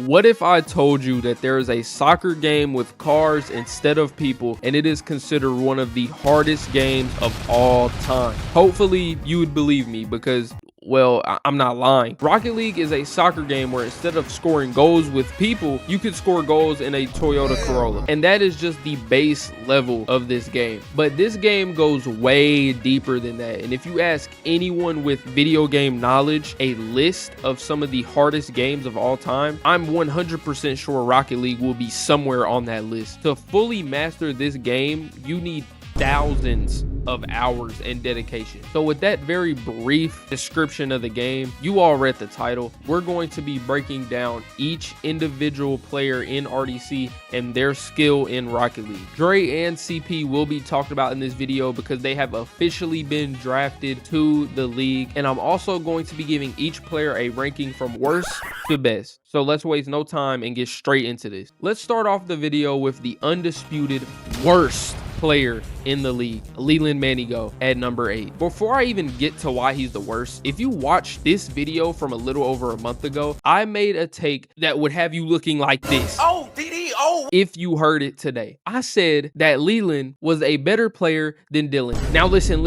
What if I told you that there is a soccer game with cars instead of people, and it is considered one of the hardest games of all time? Hopefully you would believe me, because well, I'm not lying. Rocket League is a soccer game where instead of scoring goals with people, you could score goals in a Toyota Corolla. And that is just the base level of this game. But this game goes way deeper than that. And if you ask anyone with video game knowledge a list of some of the hardest games of all time, I'm 100% sure Rocket League will be somewhere on that list. To fully master this game, you need thousands of hours and dedication. So with that very brief description of the game, you all read the title. We're going to be breaking down each individual player in RDC and their skill in Rocket League. Dre and CP will be talked about in this video because they have officially been drafted to the league, and I'm also going to be giving each player a ranking from worst to best. So let's waste no time and get straight into this. Let's start off the video with the undisputed worst player in the league, Leland Manigo, at number 8. Before I even get to why he's the worst, if you watch this video from a little over a month ago, I made a take that would have you looking like this. Oh, DD, oh! If you heard it today, I said that Leland was a better player than Dylan. Now listen.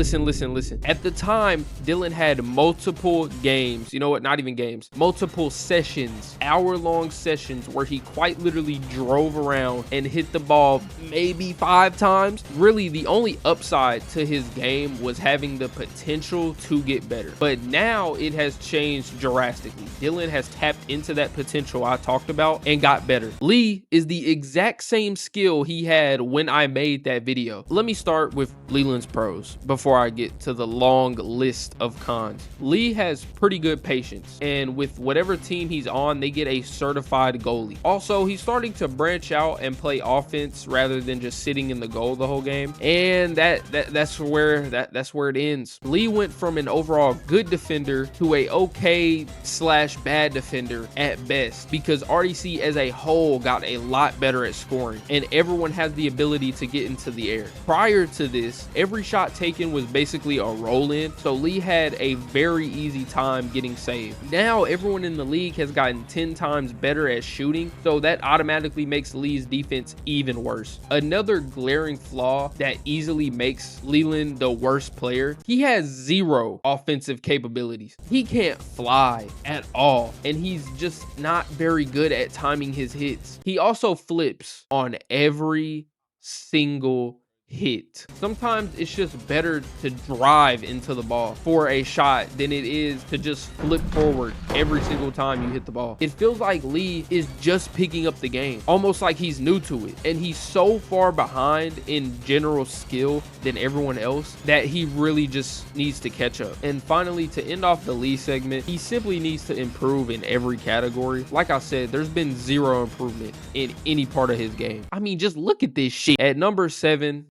At the time, Dylan had multiple games, you know what, not even games, multiple sessions, hour-long sessions where he quite literally drove around and hit the ball maybe 5 times. Really, the only upside to his game was having the potential to get better. But now it has changed drastically. Dylan has tapped into that potential I talked about and got better. Lee is the exact same skill he had when I made that video. Let me start with Leland's pros before I get to the long list of cons. Lee has pretty good patience, and with whatever team he's on, they get a certified goalie. Also, he's starting to branch out and play offense rather than just sitting in the goal the whole game, and that's where it ends. Lee went from an overall good defender to a okay / bad defender at best, because RDC as a whole got a lot better at scoring, and everyone has the ability to get into the air. Prior to this, every shot taken was basically a roll-in, so Lee had a very easy time getting saved. Now everyone in the league has gotten 10 times better at shooting, so that automatically makes Lee's defense even worse. Another glaring flaw that easily makes Leland the worst player: he has 0 offensive capabilities. He can't fly at all, and he's just not very good at timing his hits. He also flips on every single hit. Sometimes it's just better to drive into the ball for a shot than it is to just flip forward every single time you hit the ball. It feels like Lee is just picking up the game, almost like he's new to it, and he's so far behind in general skill than everyone else that he really just needs to catch up. And finally, to end off the Lee segment, he simply needs to improve in every category. Like I said, there's been 0 improvement in any part of his game. I mean, just look at this shit. At number 7,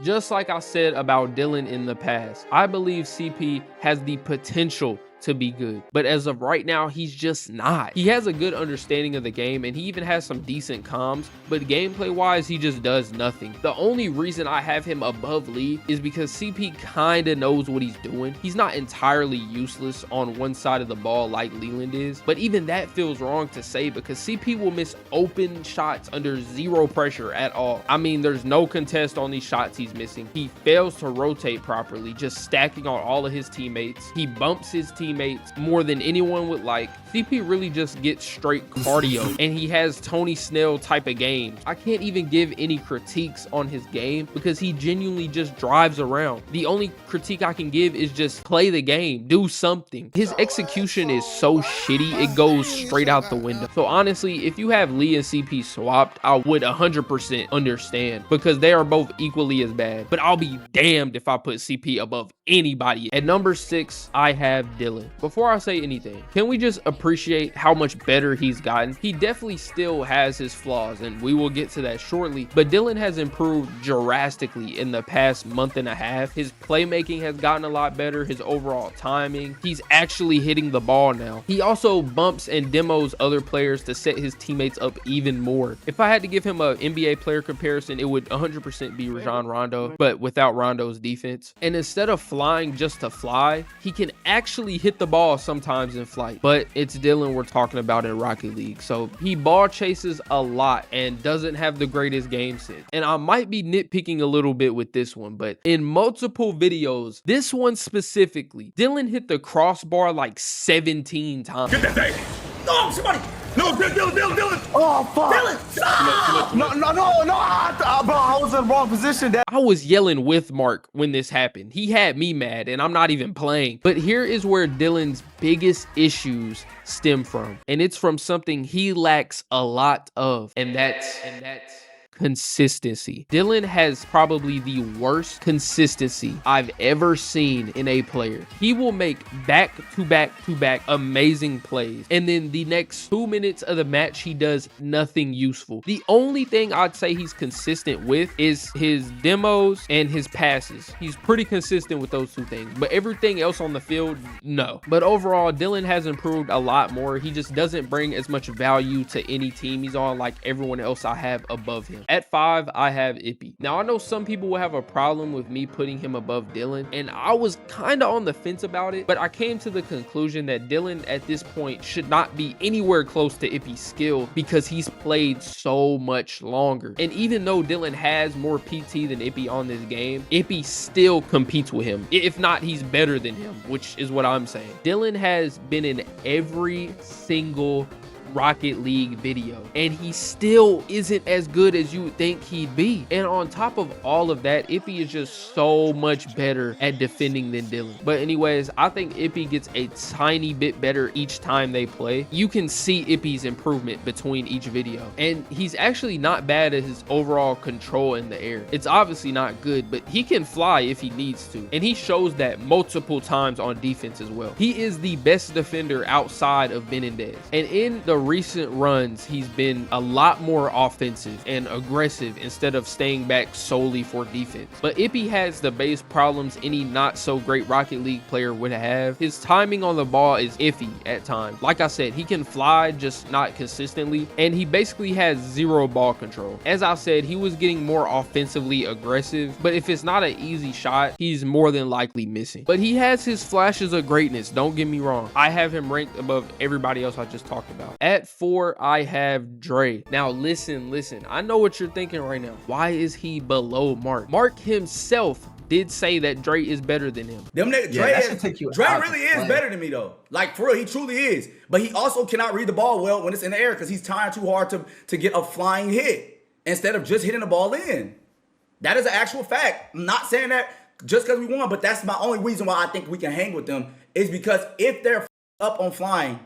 just like I said about Dylan in the past, I believe CP has the potential to be good, but as of right now, he's just not. He has a good understanding of the game, and he even has some decent comms, but gameplay wise, he just does nothing. The only reason I have him above Lee is because CP kind of knows what he's doing. He's not entirely useless on one side of the ball like Leland is, but even that feels wrong to say because CP will miss open shots under 0 pressure at all. I mean, there's no contest on these shots he's missing. He fails to rotate properly, just stacking on all of his teammates. He bumps his teammates more than anyone would like. CP really just gets straight cardio, and he has Tony Snell type of games. I can't even give any critiques on his game because he genuinely just drives around. The only critique I can give is just play the game, do something. His execution is so shitty, it goes straight out the window. So honestly, if you have Lee and CP swapped, I would 100% understand because they are both equally as bad, but I'll be damned if I put CP above anybody. At number 6, I have Dylan. Before I say anything, can we just appreciate how much better he's gotten? He definitely still has his flaws, and we will get to that shortly, but Dylan has improved drastically in the past month and a half. His playmaking has gotten a lot better, his overall timing. He's actually hitting the ball now. He also bumps and demos other players to set his teammates up even more. If I had to give him an NBA player comparison, it would 100% be Rajon Rondo, but without Rondo's defense. And instead of flying just to fly, he can actually hit the ball sometimes in flight, but it's Dylan we're talking about in Rocket League. So he ball chases a lot and doesn't have the greatest game sense. And I might be nitpicking a little bit with this one, but in multiple videos, this one specifically, Dylan hit the crossbar like 17 times. Get that thing. No, somebody. No, Dylan. Oh, fuck. Dylan, stop. No, bro, I was in the wrong position. Dad. I was yelling with Mark when this happened. He had me mad, and I'm not even playing. But here is where Dylan's biggest issues stem from. And it's from something he lacks a lot of. And that's consistency. Dylan has probably the worst consistency I've ever seen in a player. He will make back-to-back amazing plays, and then the next 2 minutes of the match he does nothing useful. The only thing I'd say he's consistent with is his demos and his passes. He's pretty consistent with those two things, but everything else on the field, no. But overall, Dylan has improved a lot more. He just doesn't bring as much value to any team he's on like everyone else I have above him. At 5, I have Ippy. Now, I know some people will have a problem with me putting him above Dylan, and I was kind of on the fence about it, but I came to the conclusion that Dylan at this point should not be anywhere close to Ippy's skill because he's played so much longer. And even though Dylan has more PT than Ippy on this game, Ippy still competes with him. If not, he's better than him, which is what I'm saying. Dylan has been in every single Rocket League video, and he still isn't as good as you would think he'd be. And on top of all of that, Ippy is just so much better at defending than Dylan. But anyways, I think Ippy gets a tiny bit better each time they play. You can see Ippy's improvement between each video, and he's actually not bad at his overall control in the air. It's obviously not good, but he can fly if he needs to, and he shows that multiple times on defense as well. He is the best defender outside of Benendez, and in the recent runs, he's been a lot more offensive and aggressive instead of staying back solely for defense. But Ippy has the base problems any not so great Rocket League player would have. His timing on the ball is iffy at times. Like I said, he can fly, just not consistently, and he basically has zero ball control. As I said, he was getting more offensively aggressive, but if it's not an easy shot, he's more than likely missing. But he has his flashes of greatness, don't get me wrong. I have him ranked above everybody else I just talked about. At 4, I have Dre. Now listen, I know what you're thinking right now. Why is he below Mark? Mark himself did say that Dre is better than him. Dre really is better than me though. Like for real, he truly is. But he also cannot read the ball well when it's in the air because he's trying too hard to get a flying hit instead of just hitting the ball in. That is an actual fact. I'm not saying that just because we won, but that's my only reason why I think we can hang with them is because if they're up on flying,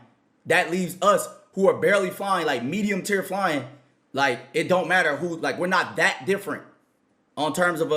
that leaves us who are barely flying, like medium tier flying, like it don't matter who, like we're not that different on terms of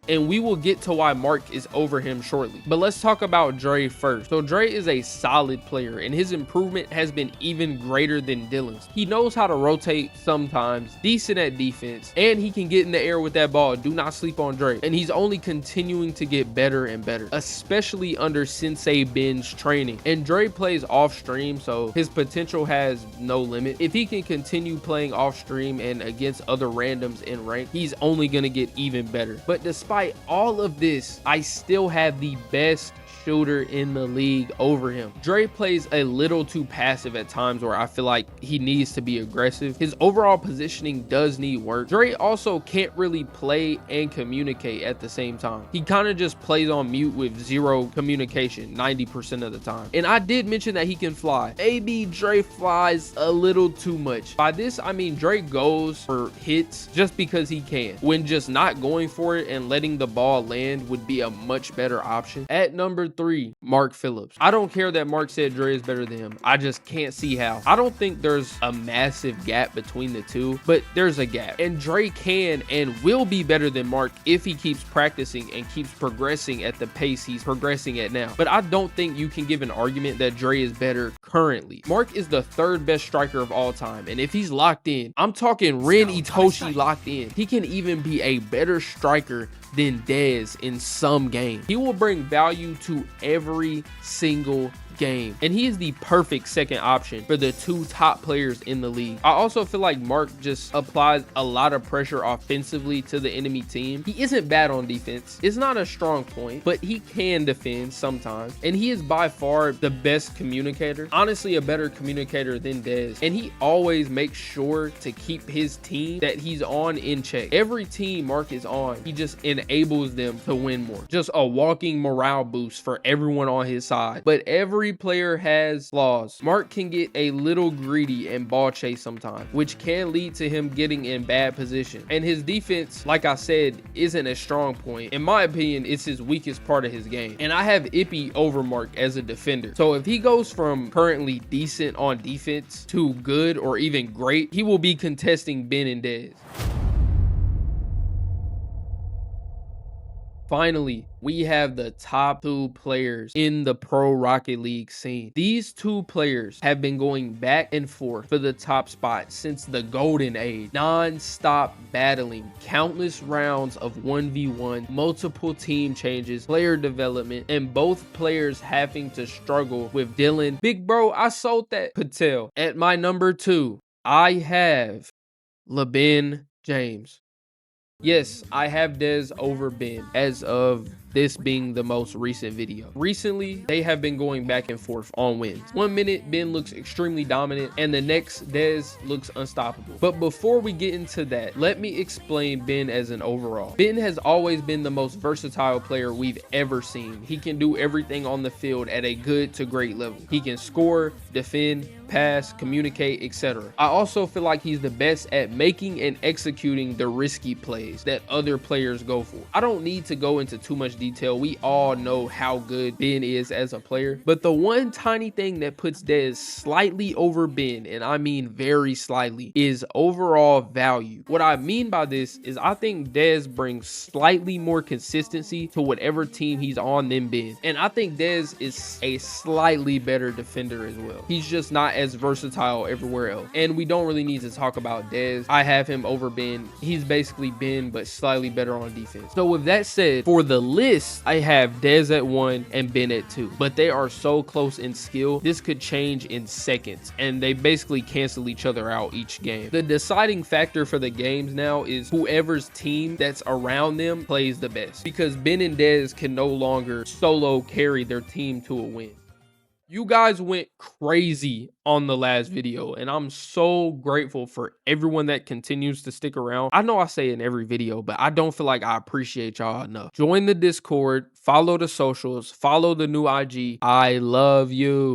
and we will get to why Mark is over him shortly. But let's talk about Dre first. So Dre is a solid player, and his improvement has been even greater than Dylan's. He knows how to rotate sometimes, decent at defense, and he can get in the air with that ball. Do not sleep on Dre. And he's only continuing to get better and better, especially under Sensei Ben's training. And Dre plays off stream, so his potential has no limit. If he can continue playing off stream and against other randoms in rank, he's only gonna get even better. But despite all of this, I still have the best shooter in the league over him. Dre plays a little too passive at times where I feel like he needs to be aggressive. His overall positioning does need work. Dre also can't really play and communicate at the same time. He kind of just plays on mute with zero communication 90% of the time. And I did mention that he can fly. Maybe Dre flies a little too much. By this, I mean Dre goes for hits just because he can, when just not going for it and letting the ball land would be a much better option. At number 3, Mark Phillips. I don't care that Mark said Dre is better than him. I just can't see how. I don't think there's a massive gap between the two, but there's a gap. And Dre can and will be better than Mark if he keeps practicing and keeps progressing at the pace he's progressing at now. But I don't think you can give an argument that Dre is better currently. Mark is the 3rd best striker of all time, and if he's locked in, I'm talking Ren Itoshi locked in, he can even be a better striker than Dez in some games. He will bring value to every single game, and he is the perfect second option for the 2 top players in the league. I also feel like Mark just applies a lot of pressure offensively to the enemy team. He isn't bad on defense. It's not a strong point, but he can defend sometimes, and he is by far the best communicator. Honestly, a better communicator than Dez, and he always makes sure to keep his team that he's on in check. Every team Mark is on, he just enables them to win more. Just a walking morale boost for everyone on his side. But every player has flaws. Mark can get a little greedy and ball chase sometimes, which can lead to him getting in bad position. And his defense, like I said, isn't a strong point. In my opinion, it's his weakest part of his game. And I have Ippy over Mark as a defender. So if he goes from currently decent on defense to good or even great, he will be contesting Ben and Dez. Finally, we have the top 2 players in the Pro Rocket League scene. These 2 players have been going back and forth for the top spot since the golden age, non-stop battling, countless rounds of 1v1, multiple team changes, player development, and both players having to struggle with Dylan. Big bro, I sold that Patel. At my number 2, I have LeBron James. Yes, I have Dez over Ben as of this being the most recent video. Recently, they have been going back and forth on wins. 1 minute, Ben looks extremely dominant, and the next, Dez looks unstoppable. But before we get into that, let me explain Ben as an overall. Ben has always been the most versatile player we've ever seen. He can do everything on the field at a good to great level. He can score, defend, pass, communicate, etc. I also feel like he's the best at making and executing the risky plays that other players go for. I don't need to go into too much detail. We all know how good Ben is as a player, but the one tiny thing that puts Dez slightly over Ben, and I mean very slightly, is overall value. What I mean by this is I think Dez brings slightly more consistency to whatever team he's on than Ben, and I think Dez is a slightly better defender as well. He's just not as versatile everywhere else, and we don't really need to talk about Dez. I have him over Ben. He's basically Ben, but slightly better on defense. So with that said, for the list, I have Dez at 1 and Ben at 2, but they are so close in skill, this could change in seconds, and they basically cancel each other out each game. The deciding factor for the games now is whoever's team that's around them plays the best, because Ben and Dez can no longer solo carry their team to a win. You guys went crazy on the last video, and I'm so grateful for everyone that continues to stick around. I know I say it in every video, but I don't feel like I appreciate y'all enough. Join the Discord, follow the socials, follow the new IG. I love you.